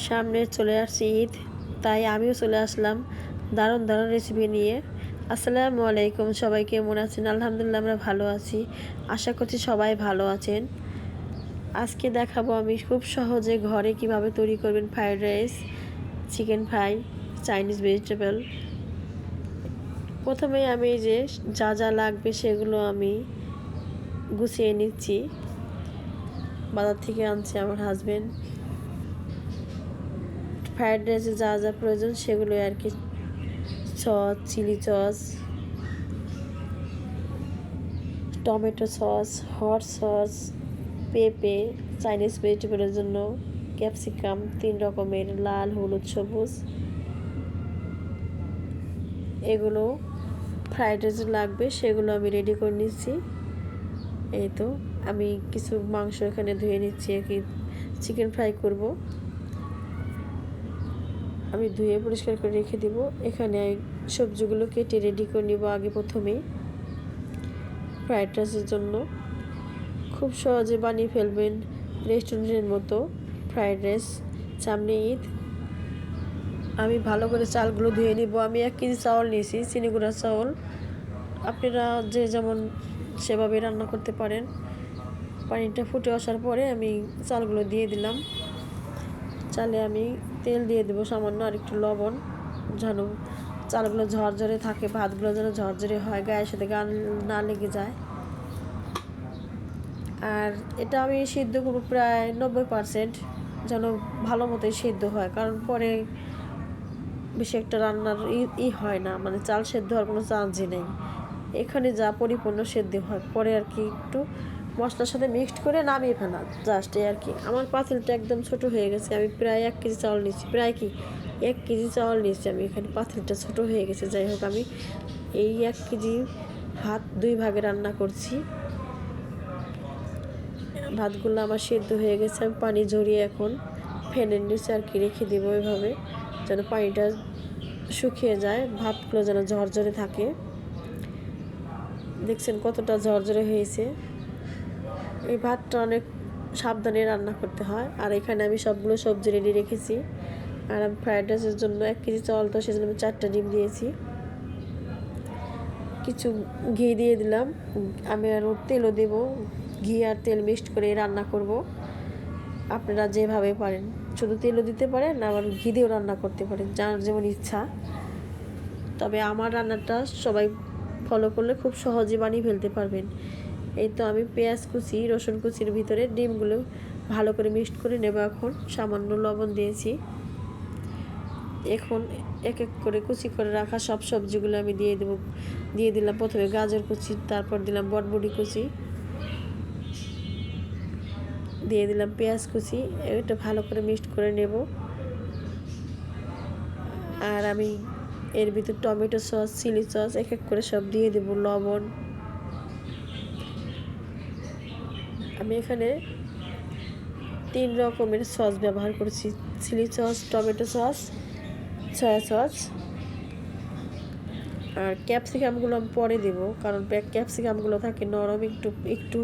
সামনে চলে আসছে ঈদ, তাই আমিও চলে আসলাম দারুণ দারুণ রেসিপি নিয়ে। আসসালামু আলাইকুম, সবাই কেমন আছেন? আলহামদুলিল্লাহ আমরা ভালো আছি, আশা করছি সবাই ভালো আছেন। আজকে দেখাবো আমি খুব সহজে ঘরে কিভাবে তৈরি করবেন fried rice, chicken fry, Chinese vegetable. প্রথমে আমি যে যা যা লাগবে সেগুলো আমি গুছিয়ে নিচ্ছি। বাজার থেকে আনছে আমার হাজবেন্ড। ফ্রাইড রাইসে যা যা প্রয়োজন সেগুলো আর কি: sauce, chilli sauce, tomato sauce, hot sauce, পেঁপে, চাইনিজ ভেজিটেবলের জন্য ক্যাপসিকাম 3 রকমের, লাল, হলুদ, সবুজ। এগুলো ফ্রাইড রাইসে লাগবে, সেগুলো আমি রেডি করে নিচ্ছি। এই তো আমি কিছু মাংস এখানে ধুয়ে নিচ্ছি, আর কি চিকেন ফ্রাই করব। আমি ধুয়ে পরিষ্কার করে রেখে দিব। এখানে সবজিগুলো কেটে রেডি করে নিব আগে প্রথমেই ফ্রাইড রাইসের জন্য। খুব সহজে বানিয়ে ফেলবেন রেস্টুরেন্টের মতো ফ্রাইড রাইস। সামনে ঈদ। আমি ভালো করে চালগুলো ধুয়ে নিব। আমি 1 কেজি চাউল নিয়েছি, চিনি গুঁড়া চাউল। আপনারা যে যেমন সেভাবে রান্না করতে পারেন। পানিটা ফুটে আসার পরে আমি চালগুলো দিয়ে দিলাম। চালে আমি তেল দিয়ে দেবো সামান্য, আর একটু লবণ, যেন চালগুলো ঝরঝরে থাকে, ভাতগুলো যেন ঝরঝরে হয়, গায়ের সাথে গান না লেগে যায়। আর এটা আমি সিদ্ধ করবো প্রায় 90%, যেন ভালো মতোই সিদ্ধ হয়, কারণ পরে বেশি একটা রান্নার হয় না, মানে চাল সেদ্ধ হওয়ার কোনো চান্সই নেই। এখানে যা পরিপূর্ণ সেদ্ধ হয়, পরে আর কি একটু মশলার সাথে মিক্সড করে নামিয়ে ফেলা জাস্ট, এই আর কি। আমার পাতিলটা একদম ছোট হয়ে গেছে। আমি প্রায় 1 কেজি চাউল নিচ্ছি, প্রায় কি 1 কেজি চাউল নিচ্ছি আমি। এখানে পাতিলটা ছোট হয়ে গেছে। যাই হোক, আমি এই 1 কেজি ভাত 2 ভাগে রান্না করছি। ভাতগুলো আমার সেদ্ধ হয়ে গেছে। আমি পানি ঝরিয়ে এখন ফ্যানের নিচে আর কি রেখে দেবো, এভাবে যেন পানিটা শুকিয়ে যায়, ভাতগুলো যেন ঝরঝরে থাকে। দেখছেন কতটা ঝরঝরে হয়েছে। এই ভাতটা অনেক সাবধানে রান্না করতে হয়। আর এখানে আমি সবগুলো সবজি রেডি রেখেছি। আর আমি ফ্রাইড রাইসের জন্য 1 কেজি চাল, তো সেজন্য আমি 4টা ডিম দিয়েছি। কিছু ঘি দিয়ে দিলাম। আমি আরও তেলও দেবো। ঘি আর তেল মিক্সড করে রান্না করব। আপনারা যেভাবে পারেন, শুধু তেলও দিতে পারেন, আবার ঘি দিয়েও রান্না করতে পারেন, যার যেমন ইচ্ছা। তবে আমার রান্নাটা সবাই ফলো করলে খুব সহজে বানিয়ে ফেলতে পারবেন। এই তো আমি পেঁয়াজ কুচি, রসুন কুচির ভিতরে ডিমগুলো ভালো করে মিক্সড করে নেব। এখন সামান্য লবণ দিয়েছি। এখন এক এক করে কুচি করে রাখা সব সবজিগুলো আমি দিয়ে দিলাম। প্রথমে গাজর কুচি, তারপর দিলাম বটবটি কুচি, দিয়ে দিলাম পেঁয়াজ কুচি। এটা ভালো করে মিক্সড করে নেব। আর আমি এর ভিতর টমেটো সস, চিলি সস এক এক করে সব দিয়ে দেব, লবণ। আমি এখানে 3 রকমের সস ব্যবহার করছি: chilli sauce, tomato sauce, soya sauce. আর ক্যাপসিকামগুলো আমি পরে দেবো, কারণ ক্যাপসিকামগুলো থাকে নরম, একটু একটু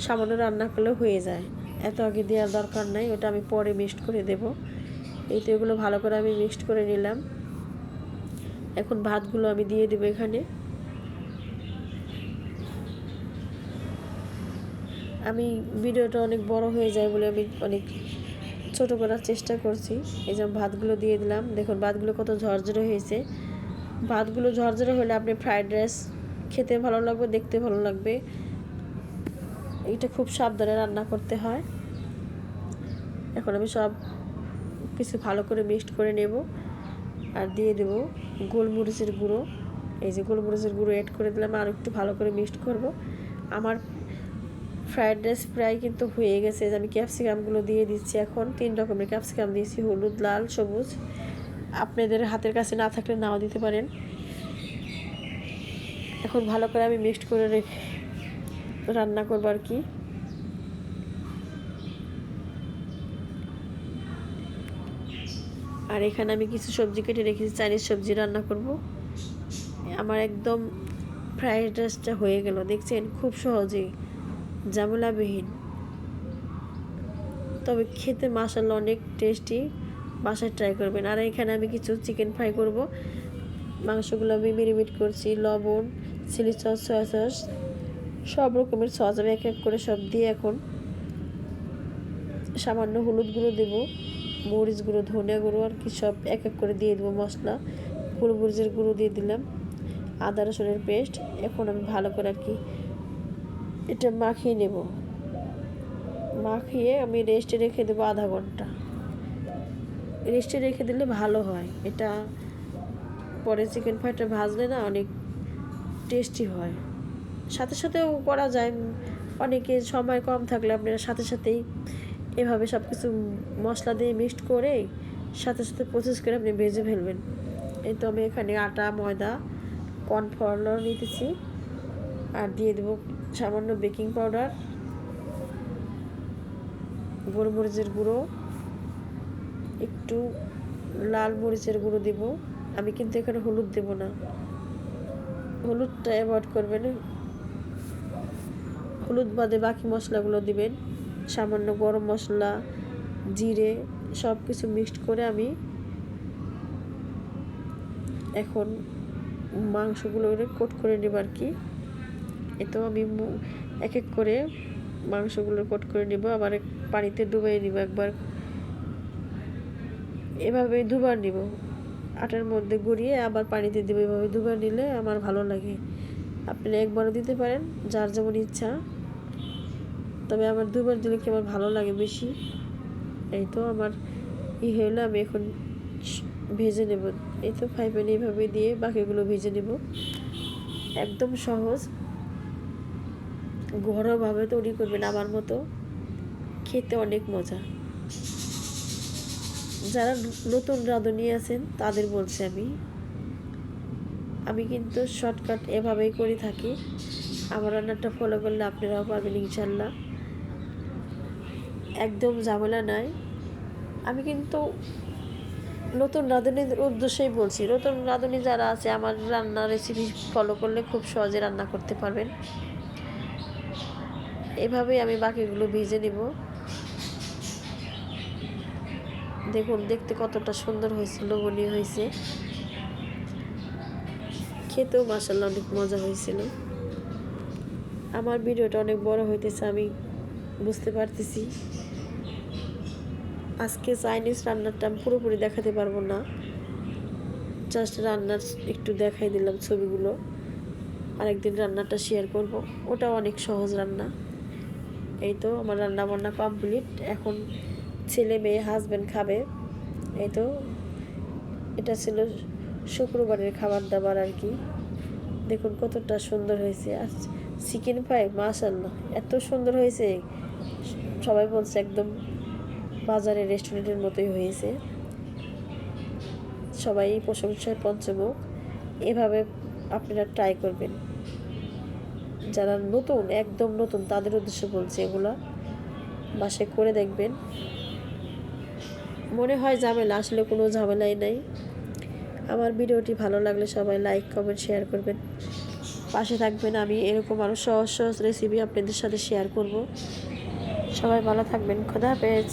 সামান্য রান্না করলে হয়ে যায়, এত আগে দেওয়ার দরকার নাই, ওটা আমি পরে মিক্সড করে দেব। এই তো এগুলো ভালো করে আমি মিক্সড করে নিলাম। এখন ভাতগুলো আমি দিয়ে দেবো এখানে। আমি ভিডিওটা অনেক বড় হয়ে যায় বলে আমি অনেক ছোট করার চেষ্টা করছি। এই যে ভাতগুলো দিয়ে দিলাম। দেখুন ভাতগুলো কত ঝরঝরে হয়েছে। ভাতগুলো ঝরঝরে হলে আপনি ফ্রাইড রাইস খেতে ভালো লাগবে, দেখতে ভালো লাগবে। এটা খুব সাবধানে রান্না করতে হয়। এখন আমি সব কিছু ভালো করে মিক্সড করে নেব। আর দিয়ে দেব গোলমরিচের গুঁড়ো। এই যে গোলমরিচের গুঁড়ো অ্যাড করে দিলাম। আর একটু ভালো করে মিক্সড করব। আমার ফ্রাইড রাইস প্রায় কিন্তু হয়ে গেছে। আমি ক্যাপসিকামগুলো দিয়ে দিচ্ছি। এখন 3 রকমের ক্যাপসিকাম দিয়েছি, হলুদ, লাল, সবুজ। আপনাদের হাতের কাছে না থাকলে নাও দিতে পারেন। এখন ভালো করে আমি মিক্সড করে রেখে রান্না করবো আর কি। আর এখানে আমি কিছু সবজি কেটে রেখেছি, চাইনিজ সবজি রান্না করব। আমার একদম ফ্রাইড রাইসটা হয়ে গেল। দেখছেন খুব সহজেই, ঝামেলাবিহীন, তবে খেতে মাশাআল্লাহ অনেক টেস্টি। বাসায় ট্রাই করবেন। আর এখানে আমি কিছু চিকেন ফ্রাই করব। মাংসগুলো আমি মেরিনেট করছি, লবণ, চিলি সস, সয়া সস, সব রকমের সস আমি এক এক করে সব দিয়ে এখন সামান্য হলুদ গুঁড়ো দেবো, মরিচ গুঁড়ো, ধনিয়া গুঁড়ো আর কি সব এক এক করে দিয়ে দেবো মশলা, গোলমরিচের গুঁড়ো দিয়ে দিলাম, আদা রসুনের পেস্ট। এখন আমি ভালো করে আর কি এটা মাখিয়ে নেব। মাখিয়ে আমি রেস্টে রেখে দেবো আধা ঘন্টা। রেস্টে রেখে দিলে ভালো হয়, এটা পরে চিকেন ফ্রাইটা ভাজলে না অনেক টেস্টি হয়। সাথে সাথেও করা যায়, অনেকে সময় কম থাকলে আপনারা সাথে সাথেই এভাবে সব কিছু মশলা দিয়ে মিক্সড করে সাথে সাথে প্রসেস করে আপনি ভেজে ফেলবেন। এই তো আমি এখানে আটা, ময়দা, কর্নফ্লাওয়ার নিতেছি আর দিয়ে দেবো সামান্য বেকিং পাউডার, গোলমরিচের গুঁড়ো, একটু লাল মরিচের গুঁড়ো দেব। আমি কিন্তু এখানে হলুদ দেব না, হলুদটা অ্যাভয়েড করবেন। হলুদ বাদে বাকি মশলাগুলো দিবেন, সামান্য গরম মশলা, জিরে, সব কিছু মিক্সড করে আমি এখন মাংসগুলো কোট করে নেব আর কি। এতেও আমি এক এক করে মাংসগুলো কোট করে নেব, আবার পানিতে ডুবিয়ে নিব একবার, এভাবে দুবার নিব, আটার মধ্যে গড়িয়ে আবার পানিতে দেবো। এভাবে দুবার নিলে আমার ভালো লাগে। আপনারা একবারও দিতে পারেন, যার যেমন ইচ্ছা, তবে আমার দুবার দিলে কি আমার ভালো লাগে বেশি। এই তো আমার হলে আমি এখন ভেজে নেব। এই তো ফ্রাই প্যানে এইভাবে দিয়ে বাকিগুলো ভেজে নেব। একদম সহজ, ঘরোয়াভাবে তৈরি করবেন আমার মতো, খেতে অনেক মজা। যারা নতুন রাঁধুনি আছেন তাদের বলছি আমি কিন্তু শর্টকাট এভাবেই করে থাকি। আমার রান্নাটা ফলো করলে আপনারাও পারবেন ইনশাল্লাহ, একদম ঝামেলা নাই। আমি কিন্তু নতুন রাঁধুনিদের উদ্দেশ্যেই বলছি, নতুন রাঁধুনি যারা আছে আমার রান্নার রেসিপি ফলো করলে খুব সহজে রান্না করতে পারবেন। এভাবেই আমি বাকিগুলো ভেজে নেব। দেখুন দেখতে কতটা সুন্দর হয়েছে, লোভনীয় হয়েছে, খেতেও মাশাআল্লাহ অনেক মজা হয়েছিল। আমার ভিডিওটা অনেক বড় হইতেছে আমি বুঝতে পারতেছি। আজকে চাইনিজ রান্নাটা আমি পুরোপুরি দেখাতে পারবো না, জাস্ট রান্নার একটু দেখাই দিলাম ছবিগুলো। আরেকদিন রান্নাটা শেয়ার করব, ওটাও অনেক সহজ রান্না। এই তো আমার রান্না বান্না কমপ্লিট, এখন ছেলে মেয়ে হাজব্যান্ড খাবে। এই তো এটা ছিল শুক্রবারের খাবার দাবার আর কি। দেখুন কতটা সুন্দর হয়েছে। আর চিকেন ফ্রাই মাশাআল্লাহ এত সুন্দর হয়েছে, সবাই বলছে একদম বাজারের রেস্টুরেন্টের মতোই হয়েছে, সবাই প্রশংসায় পঞ্চমুখ। এভাবে আপনারা ট্রাই করবেন। যারা নতুন, একদম নতুন, তাদের উদ্দেশ্যে বলছি, এগুলো বাসায় করে দেখবেন। মনে হয় ঝামেলা, আসলে কোনো ঝামেলাই নাই। আমার ভিডিওটি ভালো লাগলে সবাই লাইক, কমেন্ট, শেয়ার করবেন, পাশে থাকবেন। আমি এরকম আরও সহজ সহজ রেসিপি আপনাদের সাথে শেয়ার করব। সবাই ভালো থাকবেন, খোদা হাফেজ।